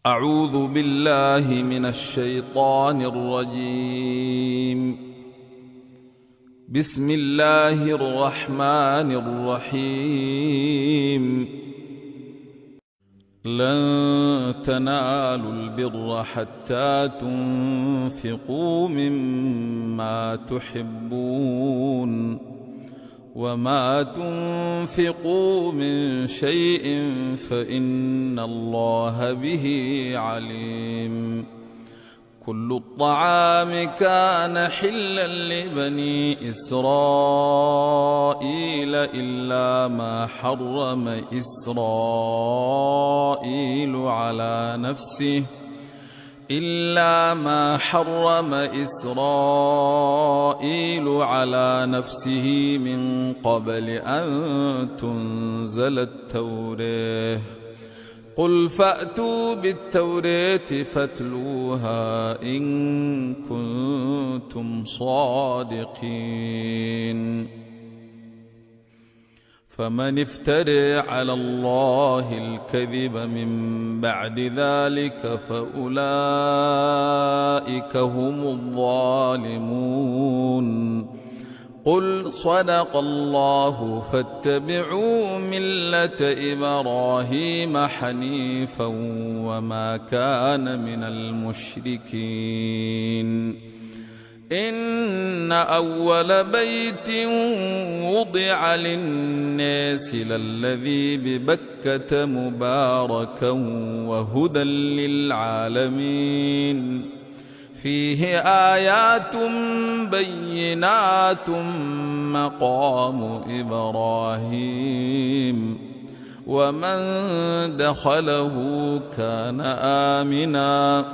أعوذ بالله من الشيطان الرجيم. بسم الله الرحمن الرحيم. لن تنالوا البر حتى تنفقوا مما تحبون وما تنفقوا من شيء فإن الله به عليم. كل الطعام كان حلا لبني إسرائيل إلا ما حرم إسرائيل على نفسه من قبل أن تنزل التوراة. قل فأتوا بالتوراة فاتلوها إن كنتم صادقين. فمن افترى على الله الكذب من بعد ذلك فأولئك هم الظالمون. قل صدق الله فاتبعوا ملة إبراهيم حنيفا وما كان من المشركين. إن أول بيت وضع للناس للذي ببكة مباركا وهدى للعالمين. فيه آيات بينات مقام إبراهيم ومن دخله كان آمنا.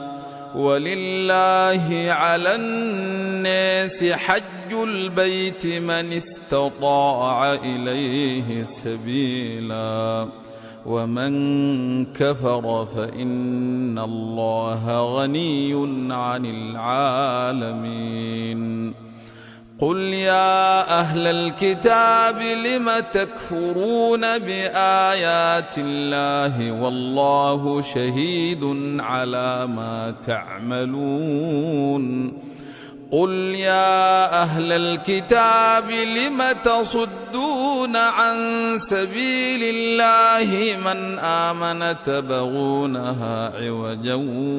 ولله على الناس حج البيت من استطاع إليه سبيلا ومن كفر فإن الله غني عن العالمين. قل يا أهل الكتاب لم تكفرون بآيات الله والله شهيد على ما تعملون. قل يا أهل الكتاب لم تصدون عن سبيل الله من آمن تبغونها عوجا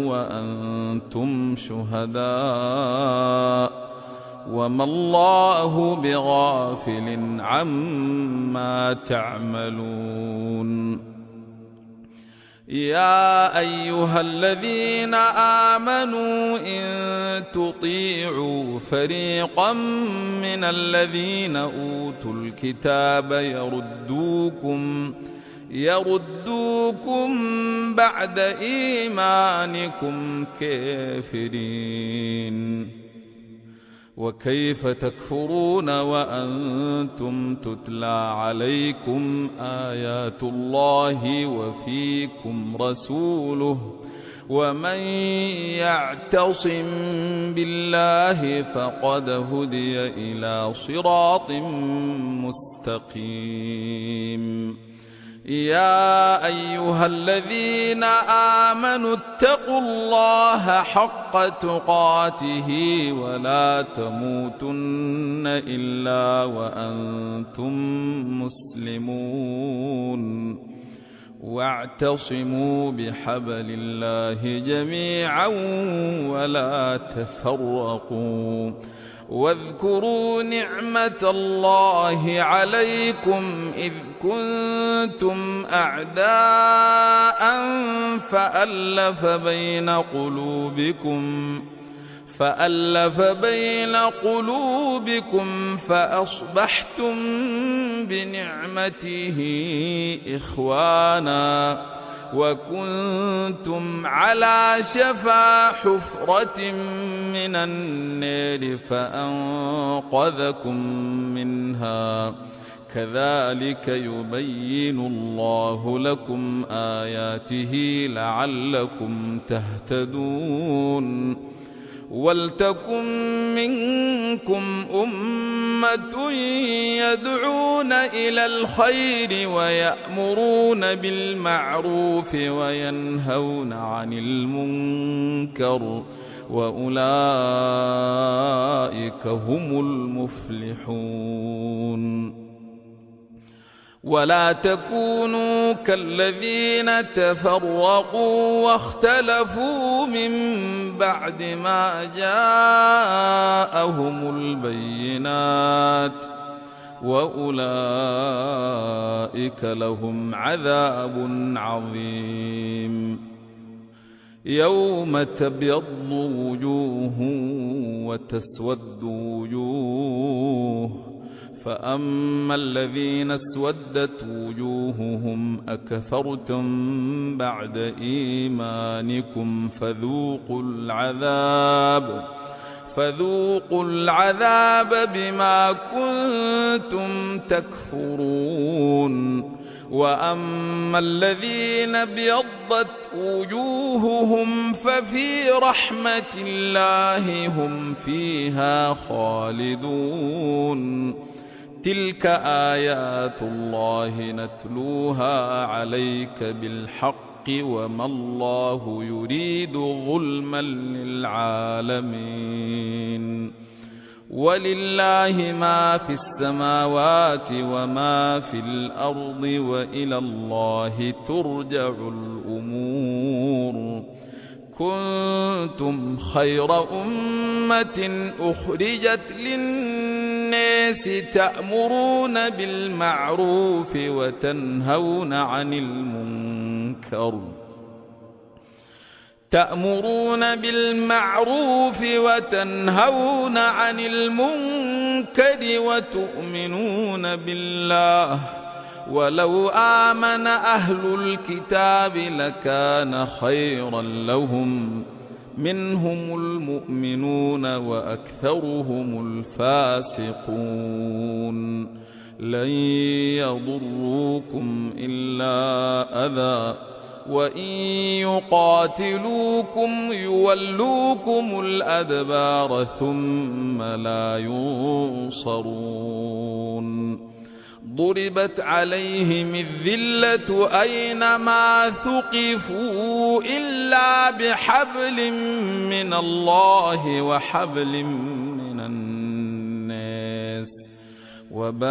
وأنتم شهداء وما الله بغافل عما تعملون. يا أيها الذين آمنوا إن تطيعوا فريقا من الذين أوتوا الكتاب يردوكم بعد إيمانكم كافرين. وكيف تكفرون وأنتم تتلى عليكم آيات الله وفيكم رسوله ومن يعتصم بالله فقد هدي إلى صراط مستقيم. يا أيها الذين آمنوا اتقوا الله حق تقاته ولا تموتن إلا وأنتم مسلمون. واعتصموا بحبل الله جميعا ولا تفرقوا. واذكروا نعمة الله عليكم إذ كنتم أعداء فألف بين قلوبكم فأصبحتم بنعمته إخوانا وكنتم على شفا حفرة من النار فأنقذكم منها. كذلك يبين الله لكم آياته لعلكم تهتدون. ولتكن منكم أمة يدعون إلى الخير ويأمرون بالمعروف وينهون عن المنكر وأولئك هم المفلحون. ولا تكونوا كالذين تفرقوا واختلفوا من بعد ما جاءهم البينات وأولئك لهم عذاب عظيم. يوم تبيض وجوه وتسود وجوه، فأما الذين اسودت وجوههم أكفرتم بعد إيمانكم فذوقوا العذاب بما كنتم تكفرون. وأما الذين ابيضت وجوههم ففي رحمة الله هم فيها خالدون. تلك آيات الله نتلوها عليك بالحق وما الله يريد ظلما للعالمين. ولله ما في السماوات وما في الأرض وإلى الله ترجع الأمور. كنتم خير أمة أخرجت للناس تأمرون بالمعروف وتنهون عن المنكر وتؤمنون بالله. ولو آمن أهل الكتاب لكان خيرا لهم، منهم المؤمنون وأكثرهم الفاسقون. لن يضروكم إلا أذى، وإن يقاتلوكم يولوكم الأدبار ثم لا ينصرون. ضربت عليهم الذلة أينما ثقفوا إلا بحبل من الله وحبل من الناس، وباءوا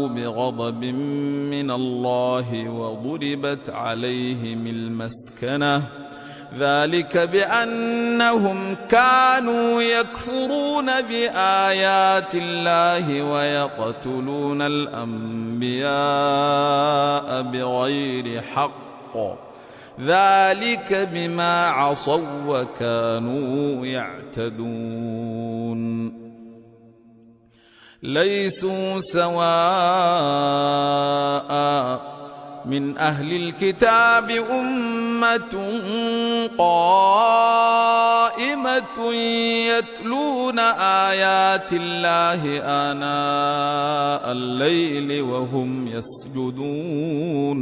بغضب من الله وضربت عليهم المسكنة. ذلك بأنهم كانوا يكفرون بآيات الله ويقتلون الأنبياء بغير حق، ذلك بما عصوا وكانوا يعتدون. ليسوا سواء من أهل الكتاب أمة قائمة يتلون آيات الله آناء الليل وهم يسجدون،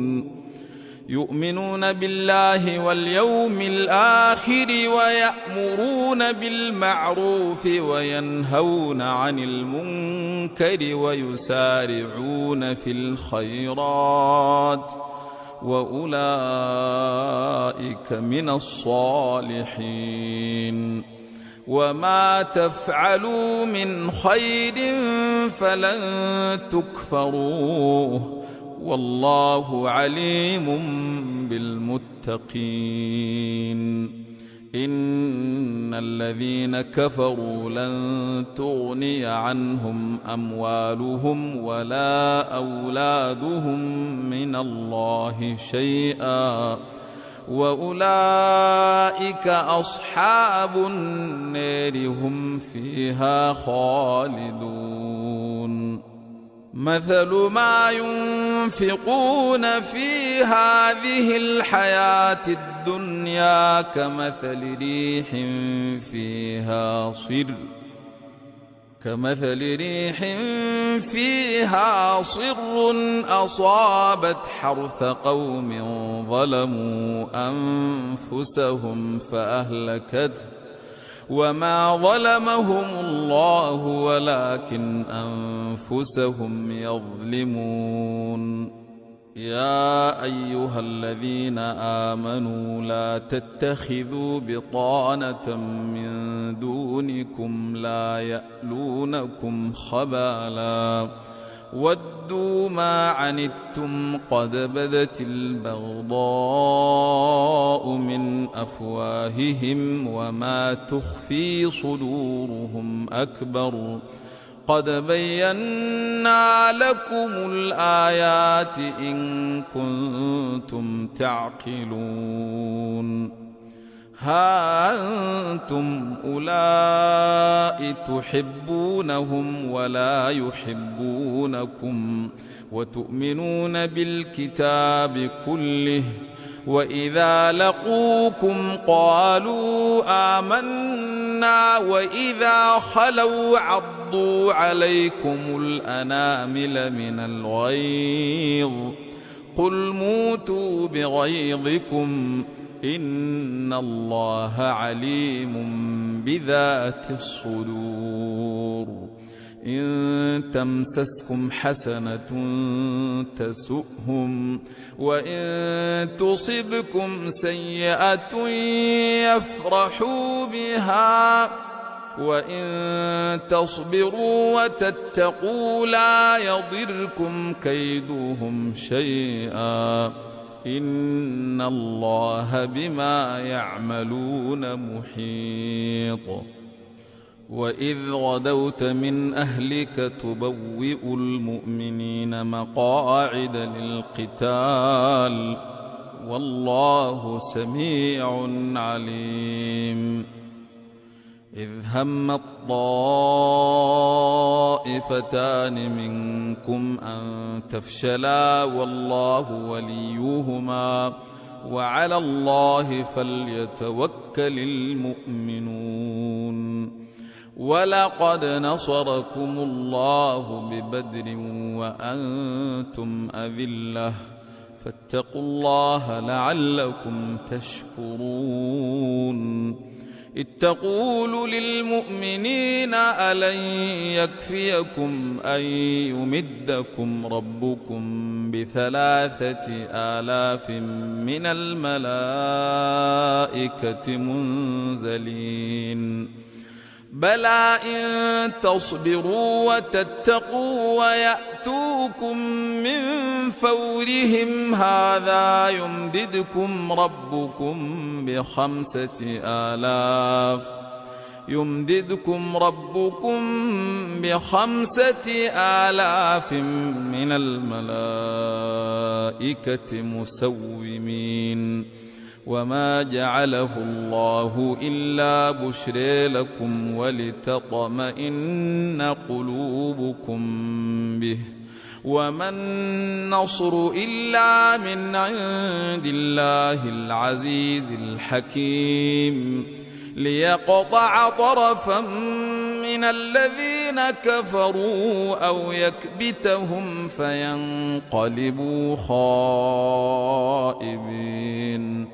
يؤمنون بالله واليوم الآخر ويأمرون بالمعروف وينهون عن المنكر ويسارعون في الخيرات، وأولئك من الصالحين. وما تفعلوا من خير فلن تكفروه، والله عليم بالمتقين. إن الذين كفروا لن تغني عنهم أموالهم ولا أولادهم من الله شيئا، وأولئك أصحاب النار هم فيها خالدون. مثل ما ينفقون في هذه الحياة الدنيا كمثل ريح فيها كمثل ريح فيها صر أصابت حرث قوم ظلموا أنفسهم فأهلكته وما ظلمهم الله ولكن أنفسهم يظلمون. يا أيها الذين آمنوا لا تتخذوا بطانة من دونكم لا يألونكم خبالا ودوا ما عنتم قد بدت البغضاء من أفواههم وما تخفي صدورهم أكبر قد بينا لكم الآيات إن كنتم تعقلون. ها أنتم أولئك تحبونهم ولا يحبونكم وتؤمنون بالكتاب كله وإذا لقوكم قالوا آمنا وإذا خلوا عضوا عليكم الأنامل من الغيظ قل موتوا بغيظكم إن الله عليم بذات الصدور. إن تمسسكم حسنة تسؤهم وإن تصبكم سيئة يفرحوا بها وإن تصبروا وتتقوا لا يضركم كيدهم شيئا إن الله بما يعملون محيط. وإذ غدوت من أهلك تبوئ المؤمنين مقاعد للقتال والله سميع عليم. إذ همت طائفتان منكم أن تفشلا والله وليهما وعلى الله فليتوكل المؤمنون. ولقد نصركم الله ببدر وأنتم أذلة فاتقوا الله لعلكم تشكرون. إذ تقول للمؤمنين ألن يكفيكم أن يمدكم ربكم ب3,000 من الملائكة منزلين بلى إن تصبروا وتتقوا ويأتوكم من فورهم هذا يمددكم ربكم ب5,000 من الملائكة مسومين وما جعله الله إلا بشرى لكم ولتطمئن قلوبكم به وما النصر إلا من عند الله العزيز الحكيم ليقطع طرفا من الذين كفروا أو يكبتهم فينقلبوا خائبين.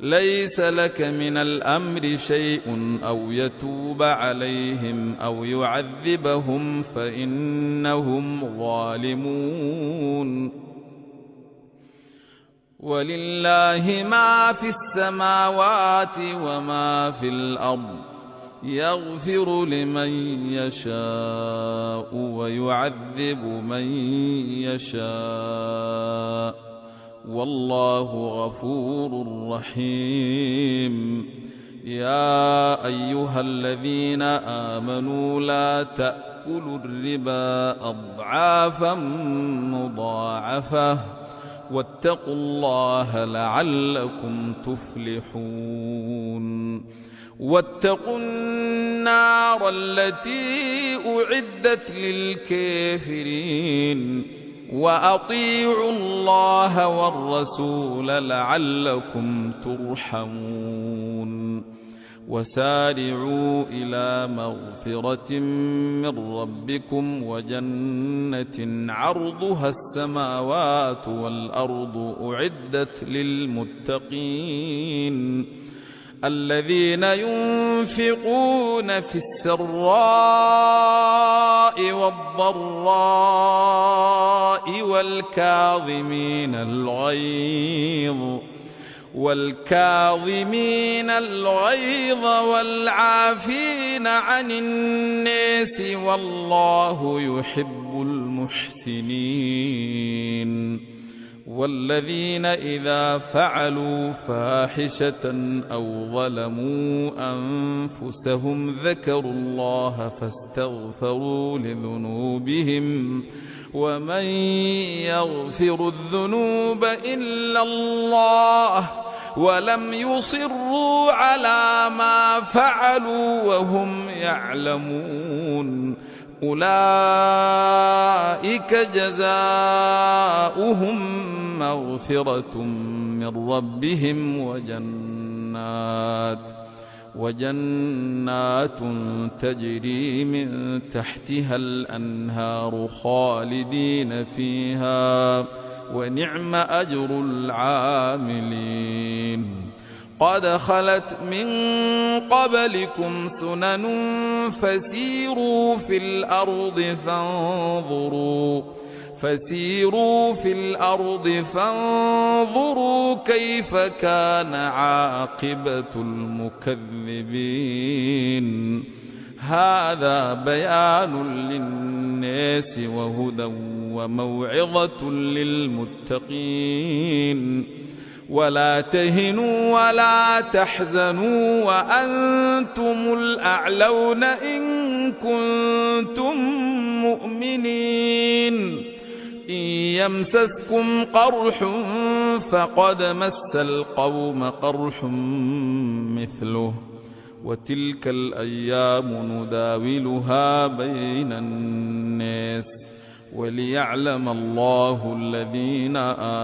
ليس لك من الأمر شيء أو يتوب عليهم أو يعذبهم فإنهم ظالمون. ولله ما في السماوات وما في الأرض يغفر لمن يشاء ويعذب من يشاء والله غفور رحيم. يا أيها الذين آمنوا لا تأكلوا الربا أضعافا مضاعفة واتقوا الله لعلكم تفلحون. واتقوا النار التي أعدت للكافرين وأطيعوا الله والرسول لعلكم ترحمون. وسارعوا إلى مغفرة من ربكم وجنة عرضها السماوات والأرض أعدت للمتقين الذين ينفقون في السراء والضراء والكاظمين الغيظ والعافين عن الناس والله يحب المحسنين والذين إذا فعلوا فاحشة أو ظلموا أنفسهم ذكروا الله فاستغفروا لذنوبهم ومن يغفر الذنوب إلا الله ولم يصروا على ما فعلوا وهم يعلمون أولئك جزاؤهم مغفرة من ربهم وجنات تجري من تحتها الأنهار خالدين فيها ونعم أجر العاملين قد خلت من قبلكم سنن فسيروا في الأرض فانظروا كيف كان عاقبة المكذبين هذا بيان للناس وهدى وموعظة للمتقين ولا تهنوا ولا تحزنوا وأنتم الأعلون إن كنتم مؤمنين إن يمسسكم قرح فقد مس القوم قرح مثله وتلك الأيام نداولها بين الناس وليعلم الله الذين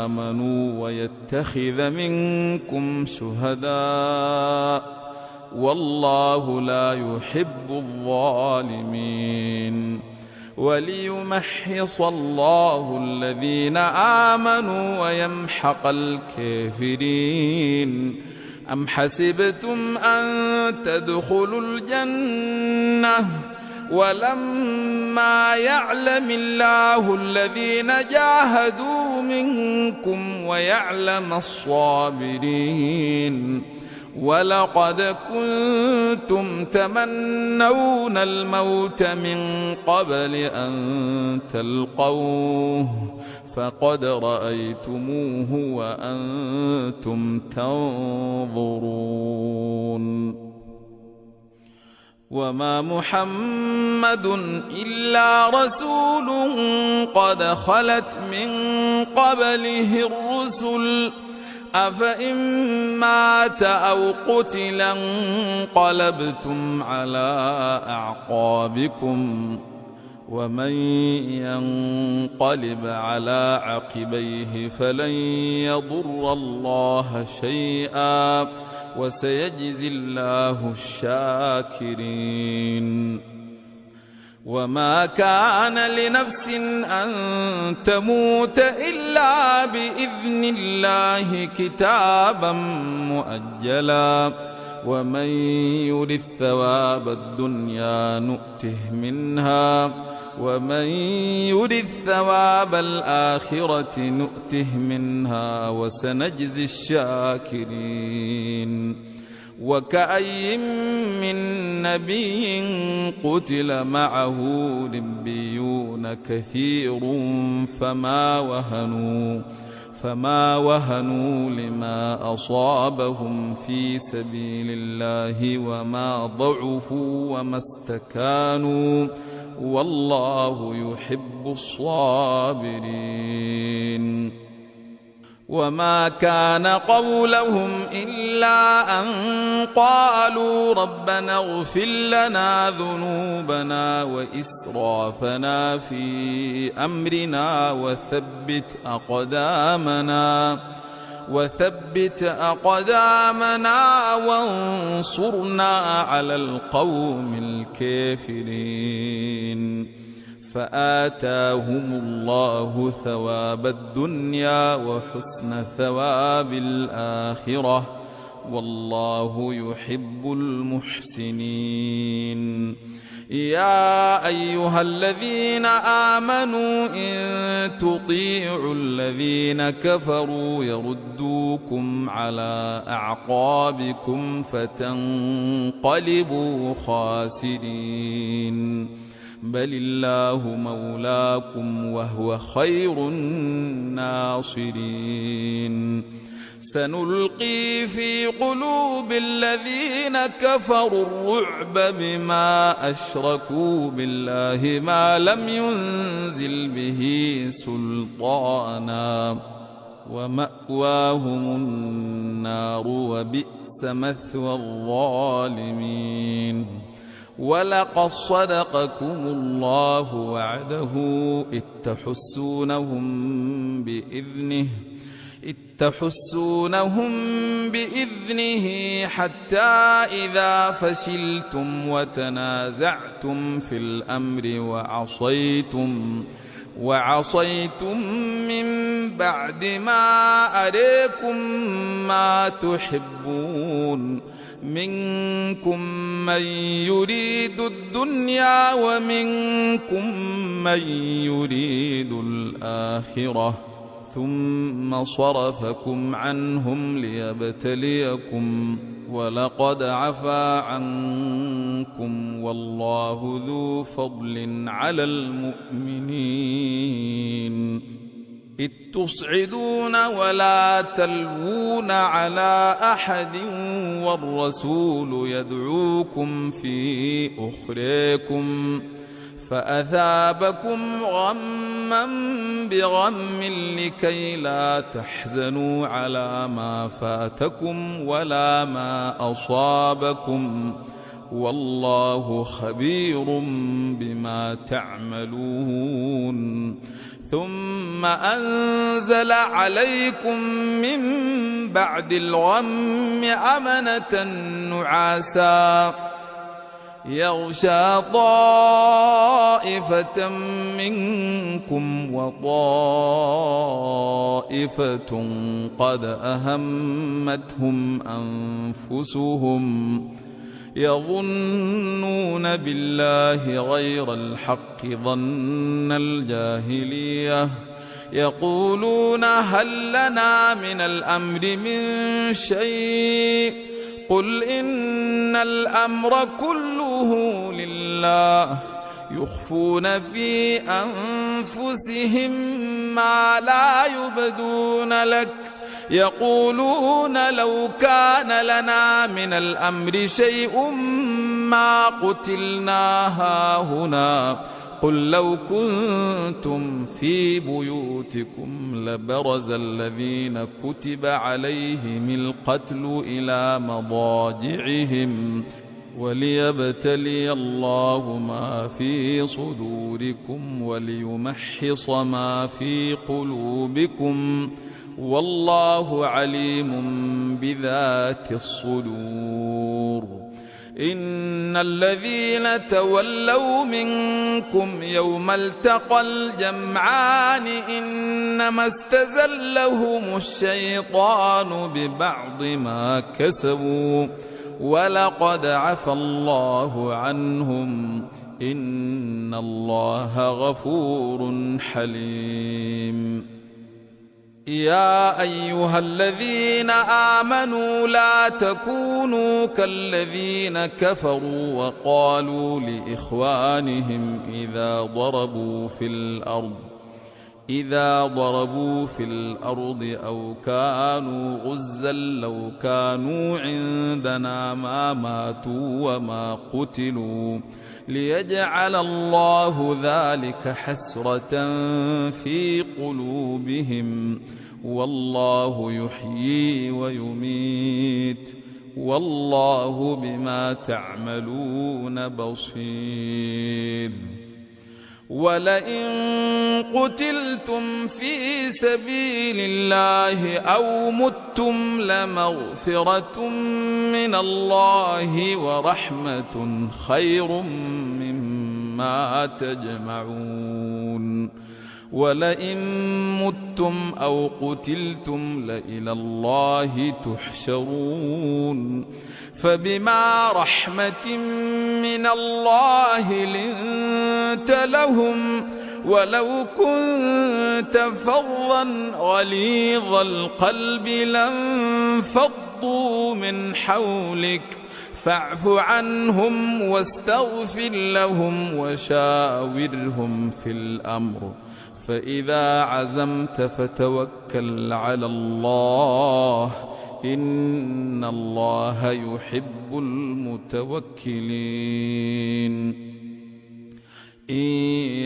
آمنوا ويتخذ منكم شهداء والله لا يحب الظالمين وليمحص الله الذين آمنوا ويمحق الكافرين أم حسبتم أن تدخلوا الجنة ولما يعلم الله الذين جاهدوا منكم ويعلم الصابرين ولقد كنتم تمنون الموت من قبل أن تلقوه فقد رأيتموه وأنتم تنظرون وما محمد إلا رسول قد خلت من قبله الرسل أفإن مات أو قتل انقلبتم على أعقابكم ومن ينقلب على عقبيه فلن يضر الله شيئا وسيجزي الله الشاكرين وما كان لنفس أن تموت إلا بإذن الله كتابا مؤجلا ومن يرد ثواب الدنيا نؤته منها ومن يرد ثواب الآخرة نؤته منها وسنجزي الشاكرين وكأي من نبي قتل معه ربيون كثير فما وهنوا لما أصابهم في سبيل الله وما ضعفوا وما استكانوا والله يحب الصابرين وما كان قولهم إلا أن قالوا ربنا اغفر لنا ذنوبنا وإسرافنا في أمرنا وثبت أقدامنا وانصرنا على القوم الكافرين. فآتاهم الله ثواب الدنيا وحسن ثواب الآخرة، والله يحب المحسنين. يا أيها الذين آمنوا إن تطيعوا الذين كفروا يردوكم على أعقابكم فتنقلبوا خاسرين. بل الله مولاكم وهو خير الناصرين. سنلقي في قلوب الذين كفروا الرعب بما أشركوا بالله ما لم ينزل به سلطانا، ومأواهم النار وبئس مثوى الظالمين. ولقد صدقكم الله وعده إذ تحسونهم بإذنه حتى إذا فشلتم وتنازعتم في الأمر وعصيتم من بعد ما أريكم ما تحبون، منكم من يريد الدنيا ومنكم من يريد الآخرة، ثم صرفكم عنهم ليبتليكم، ولقد عفا عنكم، والله ذو فضل على المؤمنين. إذ تصعدون ولا تلوون على أحد والرسول يدعوكم في أخريكم فأثابكم غما بغم لكي لا تحزنوا على ما فاتكم ولا ما أصابكم، والله خبير بما تعملون. ثم أنزل عليكم من بعد الغم أمنة نعاسا يغشى طائفة منكم وطائفة قد أهمتهم أنفسهم يظنون بالله غير الحق ظن الجاهلية يقولون هل لنا من الأمر من شيء قل إن الأمر كله لله يخفون في أنفسهم ما لا يبدون لك يقولون لو كان لنا من الأمر شيء ما قتلنا هاهنا قل لو كنتم في بيوتكم لبرز الذين كتب عليهم القتل إلى مضاجعهم وليبتلي الله ما في صدوركم وليمحص ما في قلوبكم والله عليم بذات الصدور. إن الذين تولوا منكم يوم التقى الجمعان إنما استزلهم الشيطان ببعض ما كسبوا ولقد عفى الله عنهم إن الله غفور حليم. يا أيها الذين آمنوا لا تكونوا كالذين كفروا وقالوا لإخوانهم إذا ضربوا في الأرض أو كانوا غزا لو كانوا عندنا ما ماتوا وما قتلوا ليجعل الله ذلك حسرة في قلوبهم والله يحيي ويميت والله بما تعملون بصير. ولئن قتلتم في سبيل الله أو متم لمغفرة من الله ورحمة خير مما تجمعون ولئن متم أو قتلتم لإلى الله تحشرون فبما رحمة من الله لنت لهم ولو كنت فظا غليظ القلب لانفضوا من حولك فاعف عنهم واستغفر لهم وشاورهم في الأمر فإذا عزمت فتوكل على الله إن الله يحب المتوكلين إن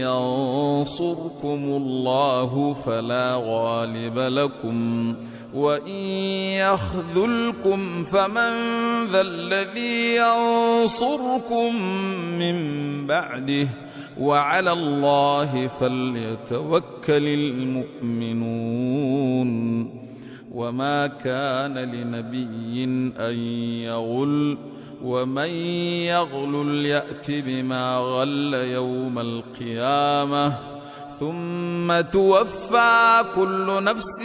ينصركم الله فلا غالب لكم وإن يخذلكم فمن ذا الذي ينصركم من بعده وعلى الله فليتوكل المؤمنون وما كان لنبي أن يغل ومن يغلل يأت بما غل يوم القيامة ثم توفى كل نفس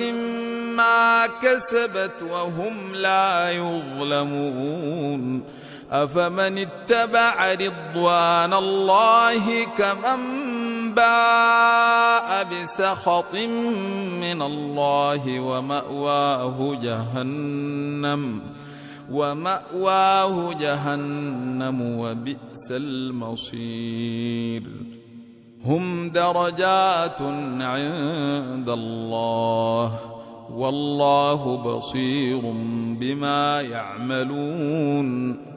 ما كسبت وهم لا يظلمون أفمن اتبع رضوان الله كمن باء بسخط من الله ومأواه جهنم وبئس المصير هم درجات عند الله والله بصير بما يعملون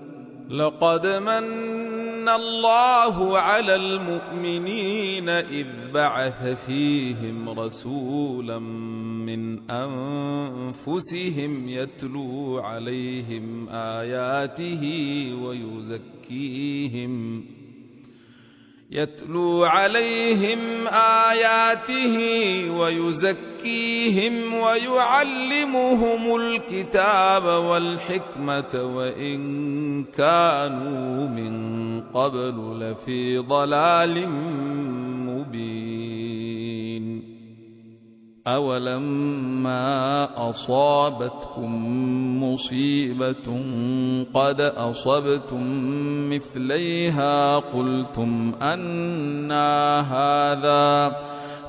لقد من الله على المؤمنين إذ بعث فيهم رسولا من أنفسهم يتلو عليهم آياته ويزكيهم ويعلمهم الكتاب والحكمة وإن كانوا من قبل لفي ضلال مبين أولما أصابتكم مصيبة قد أصبتم مثليها قلتم أنى هذا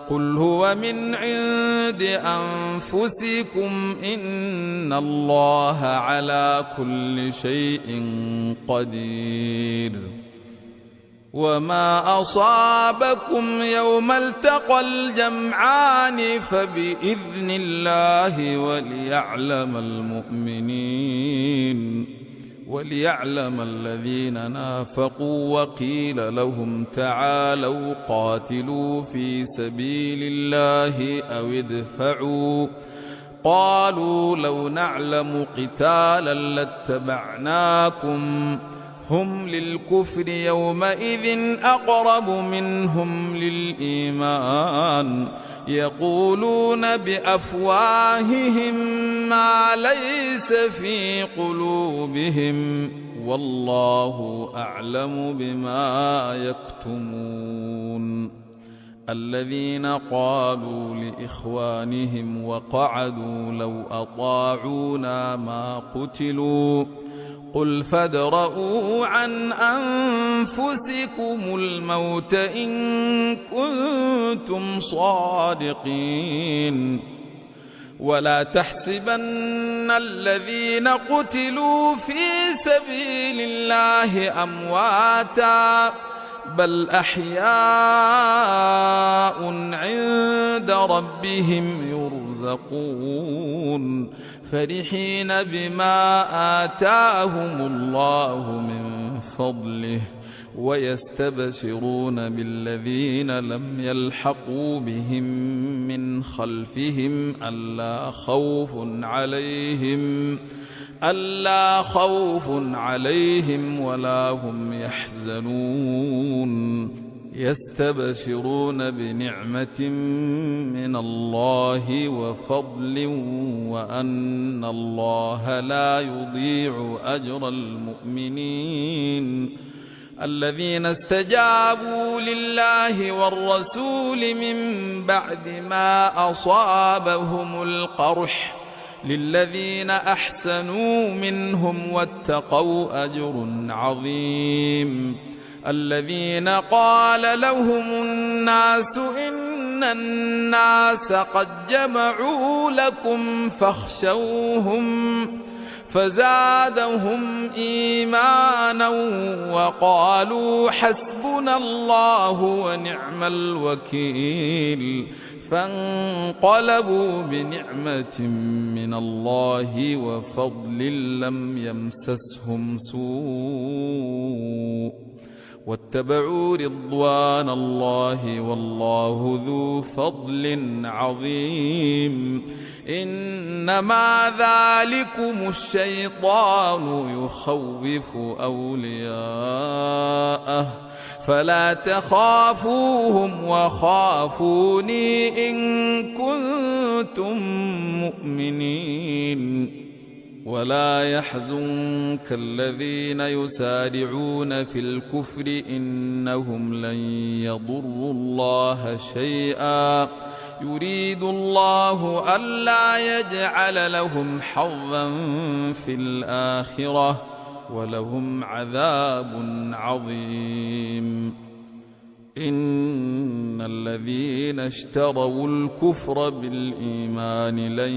قل هو من عند أنفسكم إن الله على كل شيء قدير وما أصابكم يوم التقى الجمعان فبإذن الله وليعلم الذين نافقوا وقيل لهم تعالوا قاتلوا في سبيل الله أو ادفعوا قالوا لو نعلم قتالا لاتبعناكم هم للكفر يومئذ أقرب منهم للإيمان يقولون بأفواههم ما ليس في قلوبهم والله أعلم بما يكتمون الذين قالوا لإخوانهم وقعدوا لو أطاعونا ما قتلوا قل فادرءوا عن أنفسكم الموت إن كنتم صادقين ولا تحسبن الذين قتلوا في سبيل الله أمواتا بل أحياء عند ربهم يرزقون فرحين بما آتاهم الله من فضله ويستبشرون بالذين لم يلحقوا بهم من خلفهم ألا خوف عليهم ولا هم يحزنون يستبشرون بنعمة من الله وفضل وأن الله لا يضيع أجر المؤمنين الذين استجابوا لله والرسول من بعد ما أصابهم القرح للذين أحسنوا منهم واتقوا أجر عظيم الذين قال لهم الناس إن الناس قد جمعوا لكم فاخشوهم فزادهم إيمانا وقالوا حسبنا الله ونعم الوكيل فانقلبوا بنعمة من الله وفضل لم يمسسهم سوء واتبعوا رضوان الله والله ذو فضل عظيم إنما ذلكم الشيطان يخوف أولياءه فلا تخافوهم وخافوني إن كنتم مؤمنين ولا يحزنك الذين يسارعون في الكفر إنهم لن يضروا الله شيئا يريد الله ألا يجعل لهم حظا في الآخرة ولهم عذاب عظيم إن الذين اشتروا الكفر بالإيمان لن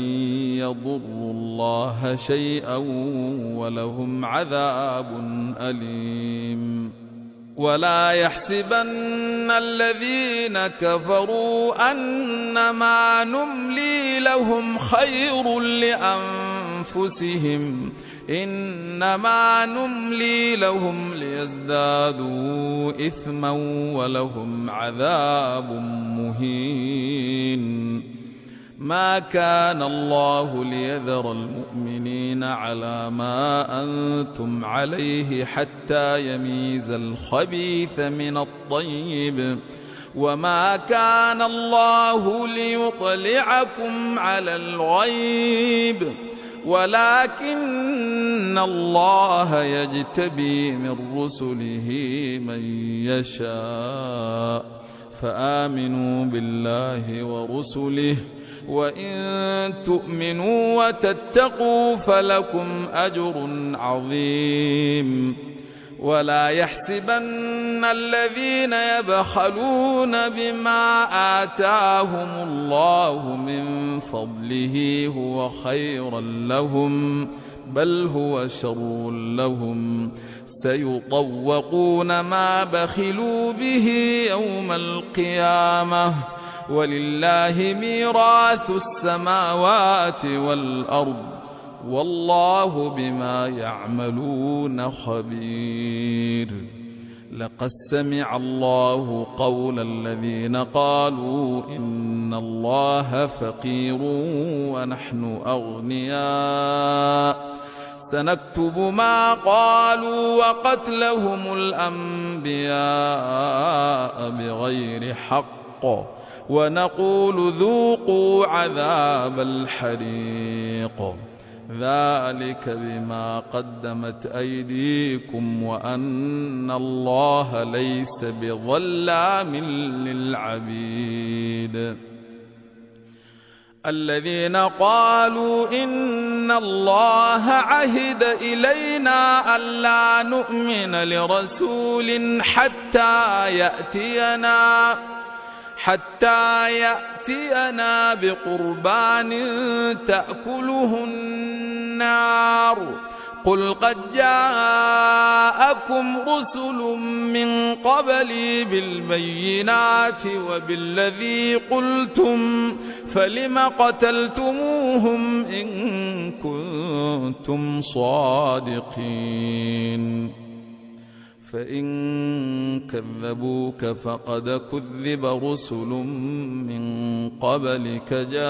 يضروا الله شيئا ولهم عذاب أليم ولا يحسبن الذين كفروا أنما نملي لهم خير لأنفسهم إنما نملي لهم ليزدادوا إثما ولهم عذاب مهين ما كان الله ليذر المؤمنين على ما أنتم عليه حتى يميز الخبيث من الطيب وما كان الله ليطلعكم على الغيب ولكن الله يجتبي من رسله من يشاء فآمنوا بالله ورسله وإن تؤمنوا وتتقوا فلكم أجر عظيم ولا يحسبن الذين يبخلون بما آتاهم الله من فضله هو خيرا لهم بل هو شر لهم سيطوقون ما بخلوا به يوم القيامة ولله ميراث السماوات والأرض والله بما يعملون خبير لقد سمع الله قول الذين قالوا إن الله فقير ونحن أغنياء سنكتب ما قالوا وقتلهم الأنبياء بغير حق ونقول ذوقوا عذاب الحريق ذلك بما قدمت أيديكم وأن الله ليس بظلام للعبيد الذين قالوا إن الله عهد إلينا ألا نؤمن لرسول حتى يأتينا بقربان تأكله النار قل قد جاءكم رسل من قبلي بالبينات وبالذي قلتم فلم قتلتموهم إن كنتم صادقين فإن كذبوك فقد كذب رسل من قبلك جاءوا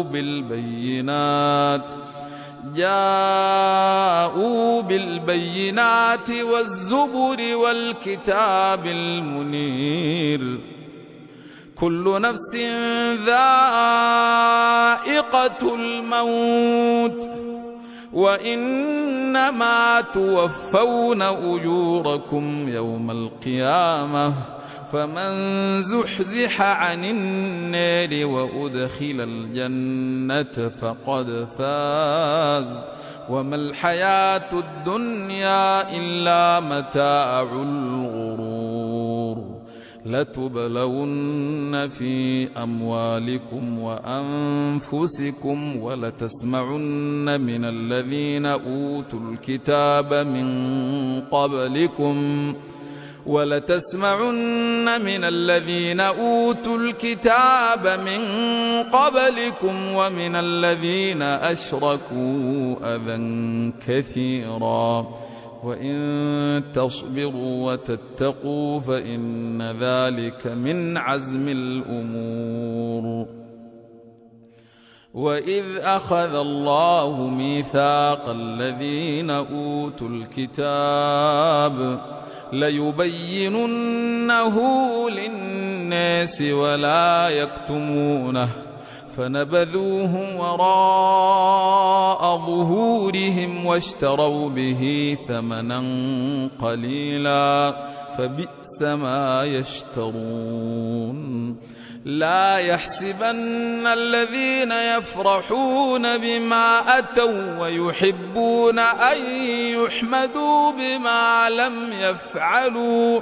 بالبينات جاءوا بالبينات والزبر والكتاب المنير كل نفس ذائقة الموت وإنما توفون أجوركم يوم القيامة فمن زحزح عن النار وأدخل الجنة فقد فاز وما الحياة الدنيا إلا متاع الغرور لتبلون في أموالكم وأنفسكم ولتسمعن من الذين أوتوا الكتاب من قبلكم ومن الذين أشركوا أذى كثيرا وإن تصبروا وتتقوا فإن ذلك من عزم الأمور وإذ أخذ الله ميثاق الذين أوتوا الكتاب ليبيننه للناس ولا يكتمونه فنبذوه وراء ظهورهم واشتروا به ثمنا قليلا فبئس ما يشترون لا يحسبن الذين يفرحون بما أتوا ويحبون أن يحمدوا بما لم يفعلوا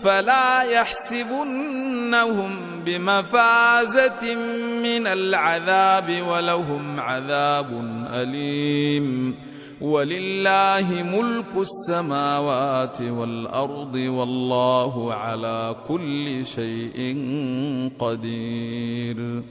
فلا يحسبنهم بمفازة من العذاب ولهم عذاب أليم ولله ملك السماوات والأرض والله على كل شيء قدير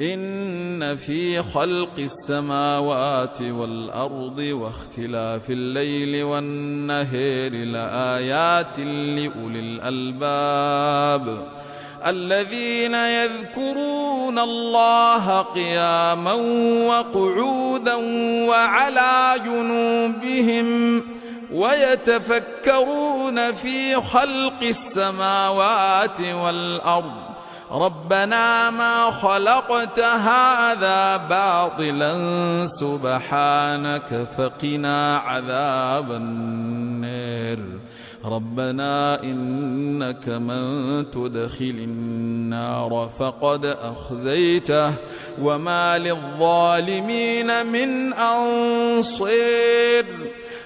إن في خلق السماوات والأرض واختلاف الليل والنهار لآيات لأولي الألباب الذين يذكرون الله قياما وقعودا وعلى جنوبهم ويتفكرون في خلق السماوات والأرض ربنا ما خلقت هذا باطلا سبحانك فقنا عذاب النار ربنا إنك من تدخل النار فقد أخزيته وما للظالمين من أنصير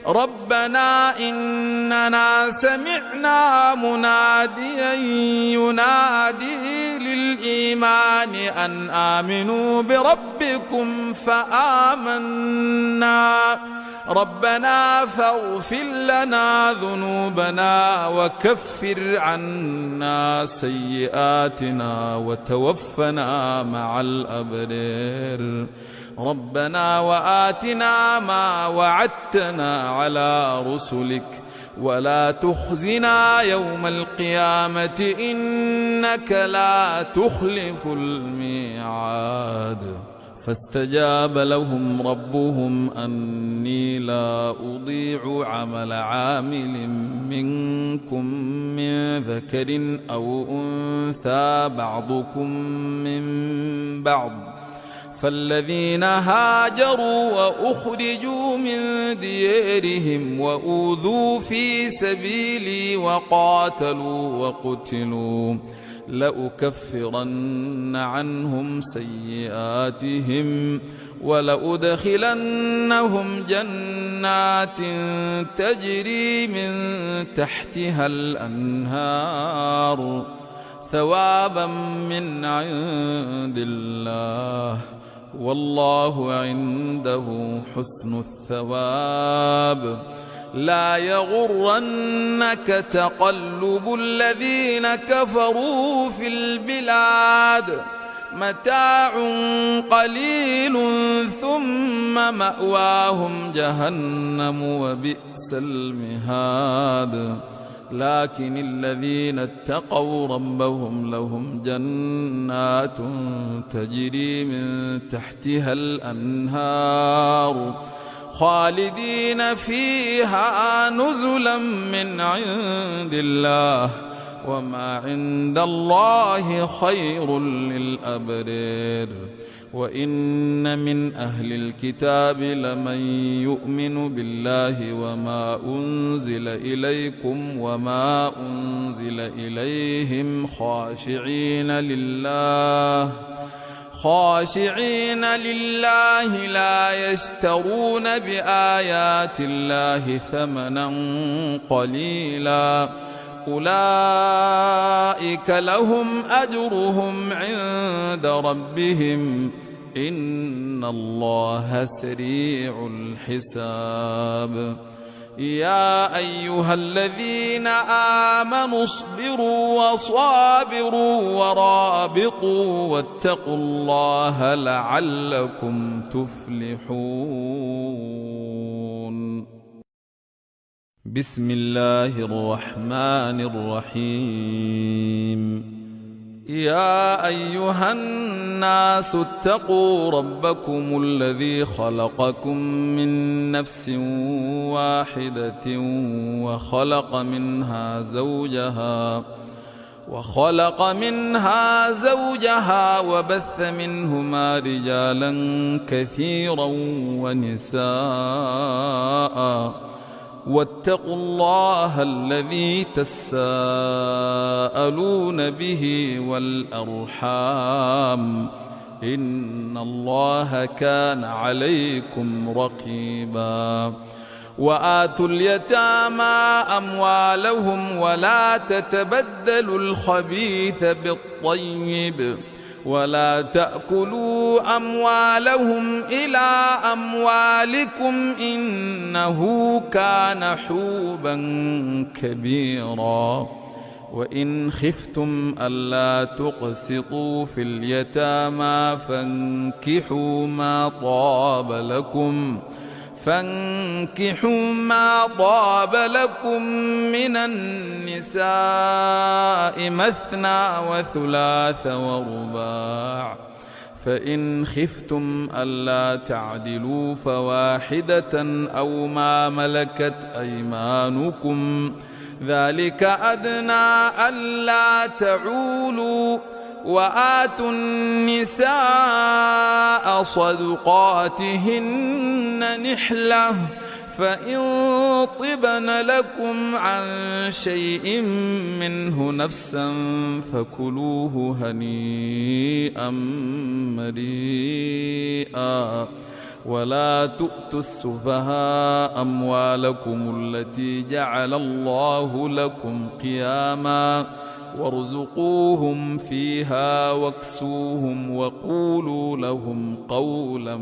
ربنا إننا سمعنا مناديا ينادي للإيمان أن آمنوا بربكم فآمنا ربنا فاغفر لنا ذنوبنا وكفر عنا سيئاتنا وتوفنا مع الأبرار ربنا وآتنا ما وعدتنا على رسلك ولا تخزنا يوم القيامة إنك لا تخلف الميعاد فاستجاب لهم ربهم أني لا أضيع عمل عامل منكم من ذكر أو أنثى بعضكم من بعض فالذين هاجروا وأخرجوا من ديارهم وأوذوا في سبيلي وقاتلوا وقتلوا لأكفرن عنهم سيئاتهم ولأدخلنهم جنات تجري من تحتها الأنهار ثوابا من عند الله والله عنده حسن الثواب لا يغرنك تقلب الذين كفروا في البلاد متاع قليل ثم مأواهم جهنم وبئس المهاد لكن الذين اتقوا ربهم لهم جنات تجري من تحتها الأنهار خالدين فيها نزلا من عند الله وما عند الله خير للأبرار. وإن من أهل الكتاب لمن يؤمن بالله وما أنزل إليكم وما أنزل إليهم خاشعين لله لا يشترون بآيات الله ثمنا قليلا أولئك لهم أجرهم عند ربهم إن الله سريع الحساب. يا أيها الذين آمنوا اصبروا وصابروا ورابطوا واتقوا الله لعلكم تفلحون. بسم الله الرحمن الرحيم. يا أيها الناس اتقوا ربكم الذي خلقكم من نفس واحدة وخلق منها زوجها وبث منهما رجالا كثيرا ونساء واتقوا الله الذي تساءلون به والأرحام إن الله كان عليكم رقيبا. وآتوا اليتامى أموالهم ولا تتبدلوا الخبيث بالطيب ولا تأكلوا أموالهم إلى أموالكم إنه كان حوبا كبيرا. وإن خفتم ألا تقسطوا في اليتامى فانكحوا ما طاب لكم من النساء مثنى وثلاث ورباع. فإن خفتم ألا تعدلوا فواحدة أو ما ملكت أيمانكم ذلك أدنى ألا تعولوا. وآتوا النساء صدقاتهن نحلة فإن طبن لكم عن شيء منه نفسا فكلوه هنيئا مريئا. ولا تؤتوا السفهاء أموالكم التي جعل الله لكم قياما وارزقوهم فيها واكسوهم وقولوا لهم قولا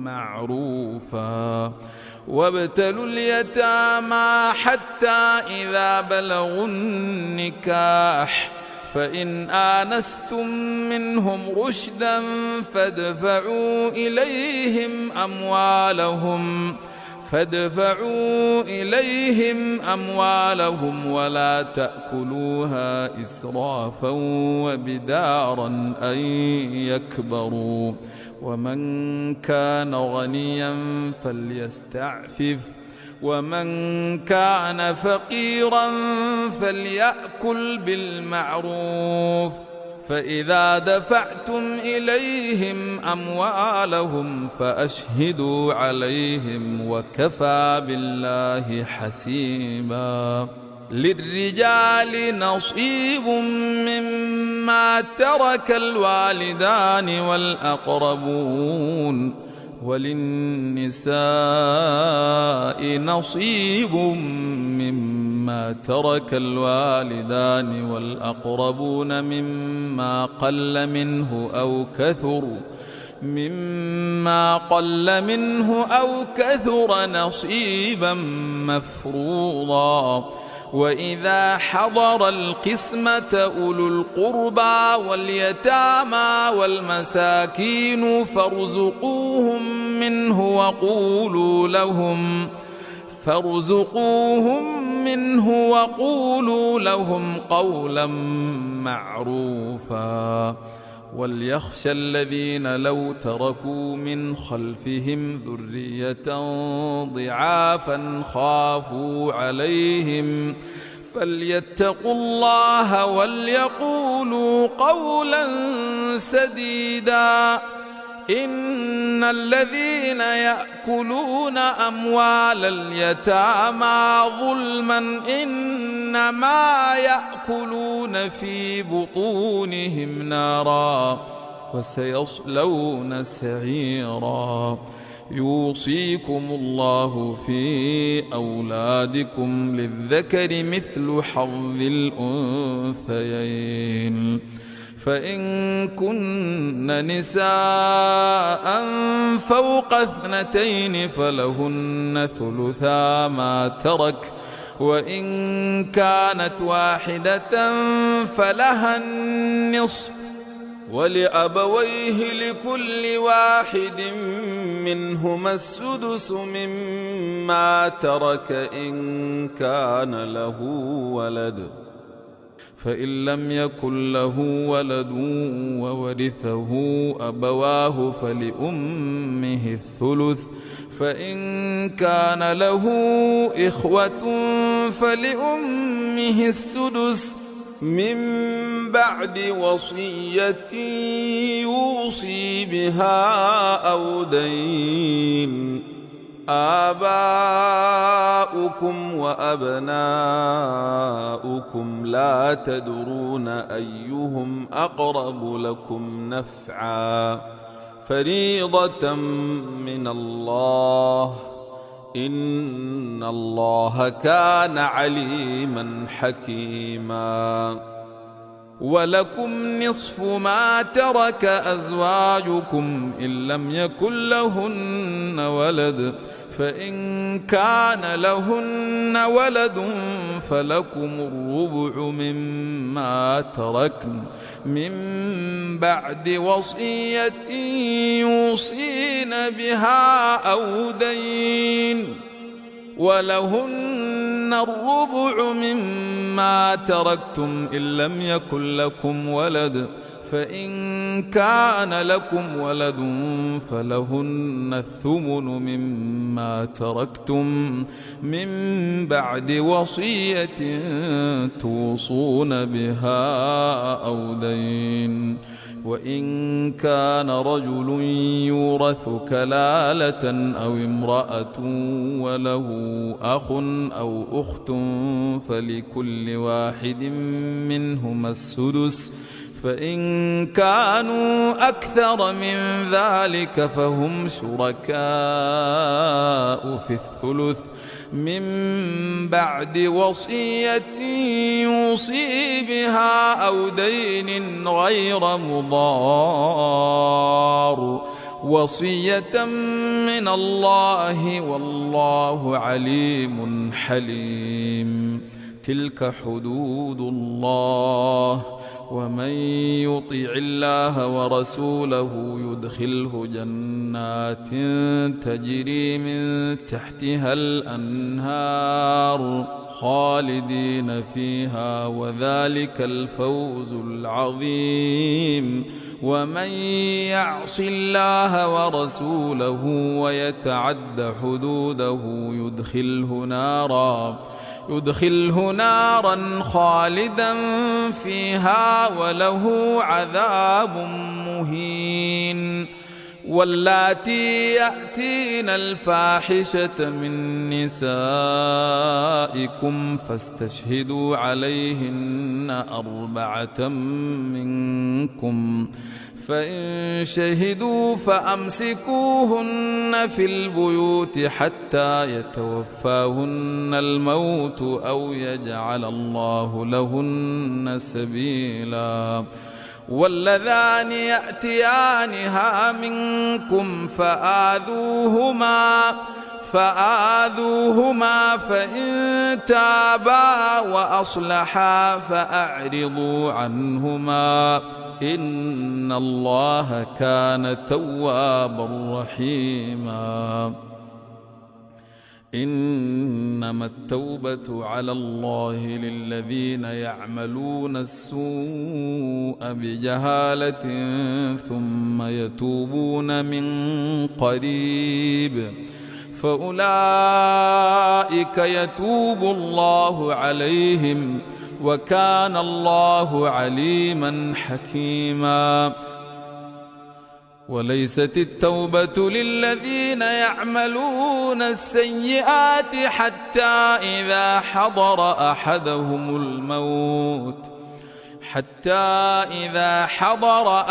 معروفا. وابتلوا اليتامى حتى إذا بلغوا النكاح فإن آنستم منهم رشدا فادفعوا إليهم أموالهم ولا تأكلوها إسرافا وبدارا أن يكبروا. ومن كان غنيا فليستعفف ومن كان فقيرا فليأكل بالمعروف. فإذا دفعتم إليهم أموالهم فأشهدوا عليهم وكفى بالله حسيبا. للرجال نصيب مما ترك الوالدان والأقربون وللنساء نصيب مما ترك الوالدان والأقربون مما قل منه أو كثر نصيبا مفروضا. وإذا حضر القسمة أولو القربى واليتامى والمساكين فارزقوهم منه وقولوا لهم قولا معروفا. وليخشى الذين لو تركوا من خلفهم ذرية ضعافا خافوا عليهم فليتقوا الله وليقولوا قولا سديدا. إن الذين يأكلون أموال اليتامى ظلما إنما يأكلون في بطونهم نارا وسيصلون سعيرا. يوصيكم الله في أولادكم للذكر مثل حظ الأنثيين. فإن كن نساء فوق 2 فلهن ثلثا ما ترك، وإن كانت واحدة فلها النصف، ولأبويه لكل واحد منهما السدس مما ترك إن كان له ولد، فإن لم يكن له ولد وورثه أبواه فلأمه الثلث، فإن كان له إخوة فلأمه السدس من بعد وصية يوصي بها أو دين. آباؤكم وأبناؤكم لا تدرون أيهم أقرب لكم نفعا فريضة من الله إن الله كان عليما حكيما. ولكم نصف ما ترك أزواجكم إن لم يكن لهن ولد، فإن كان لهن ولد فلكم الربع مما تركن من بعد وصية يوصين بها أو دين. ولهن الربع مما تركتم إن لم يكن لكم ولد، فإن كان لكم ولد فلهن الثمن مما تركتم من بعد وصية توصون بها أو دين. وإن كان رجل يورث كلالة أو امرأة وله أخ أو أخت فلكل واحد منهما السدس، فإن كانوا أكثر من ذلك فهم شركاء في الثلث من بعد وصية يوصي بها أو دين غير مضار، وصية من الله والله عليم حليم. تلك حدود الله، ومن يطع الله ورسوله يدخله جنات تجري من تحتها الأنهار خالدين فيها وذلك الفوز العظيم. ومن يعص الله ورسوله ويتعد حدوده يدخله نارا خالدا فيها وله عذاب مهين. واللاتي يأتين الفاحشة من نسائكم فاستشهدوا عليهن 4 منكم، فإن شهدوا فأمسكوهن في البيوت حتى يتوفاهن الموت أو يجعل الله لهن سبيلا. واللذان يأتيانها منكم فآذوهما فإن تابا وأصلحا فأعرضوا عنهما إن الله كان توابا رحيما. إن إنما التوبة على الله للذين يعملون السوء بجهالة ثم يتوبون من قريب فأولئك يتوب الله عليهم وكان الله عليما حكيما. وليست التوبة للذين يعملون السيئات حتى إذا حضر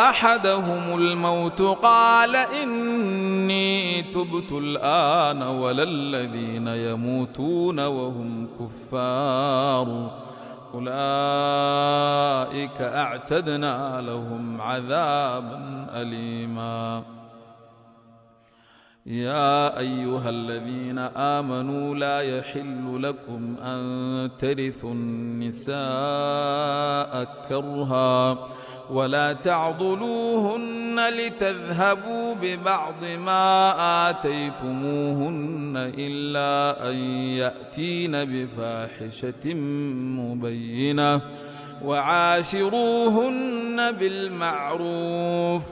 أحدهم الموت قال إني تبت الآن ولا الذين يموتون وهم كفار أولئك أعتدنا لهم عذابا أليما. يا أيها الذين آمنوا لا يحل لكم أن ترثوا النساء كرها ولا تعضلوهن لتذهبوا ببعض ما آتيتموهن إلا أن يأتين بفاحشة مبينة وعاشروهن بالمعروف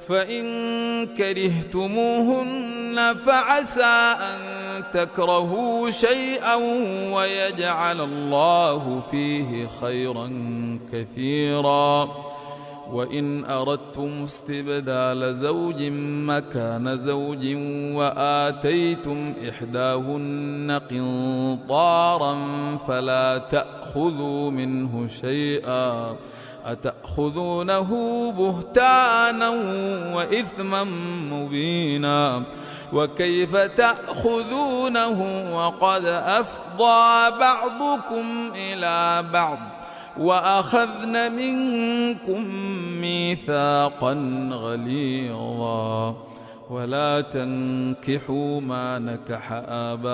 فإن كرهتموهن فعسى أن تكرهوا شيئا ويجعل الله فيه خيرا كثيرا. وإن أردتم استبدال زوج مكان زوج وآتيتم إحداهن قنطارا فلا تأخذوا منه شيئا أتأخذونه بهتانا وإثما مبينا. وكيف تأخذونه وقد أفضى بعضكم إلى بعض وأخذن منكم ميثاقا غليظا. ولا تنكحوا ما نكح آباؤكم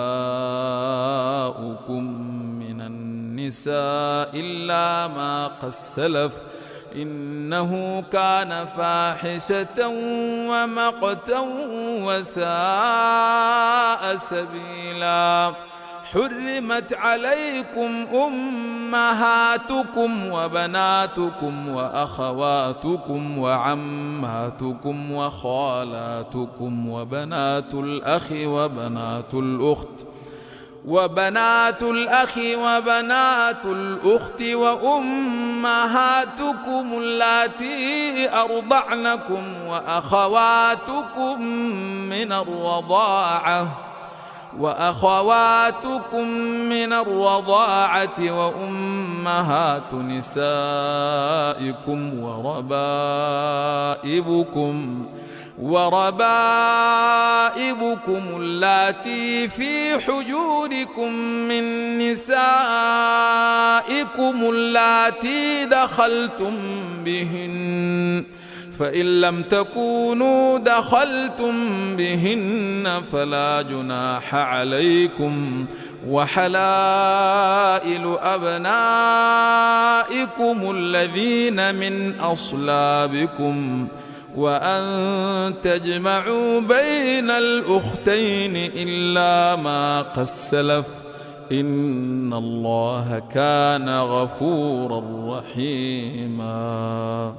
من النساء إلا ما قد سلف إنه كان فاحشة ومقتا وساء سبيلا. حرمت عليكم أمهاتكم وبناتكم وأخواتكم وعماتكم وخالاتكم وبنات الأخ وبنات الأخت وأمهاتكم اللاتي أرضعنكم وأخواتكم من الرضاعة وأمهات نسائكم وربائبكم اللاتي في حجوركم من نسائكم اللاتي دخلتم بهن فإن لم تكونوا دخلتم بهن فلا جناح عليكم. وحلائل أبنائكم الذين من أصلابكم وأن تجمعوا بين الأختين إلا ما قد سلف إن الله كان غفورا رحيما.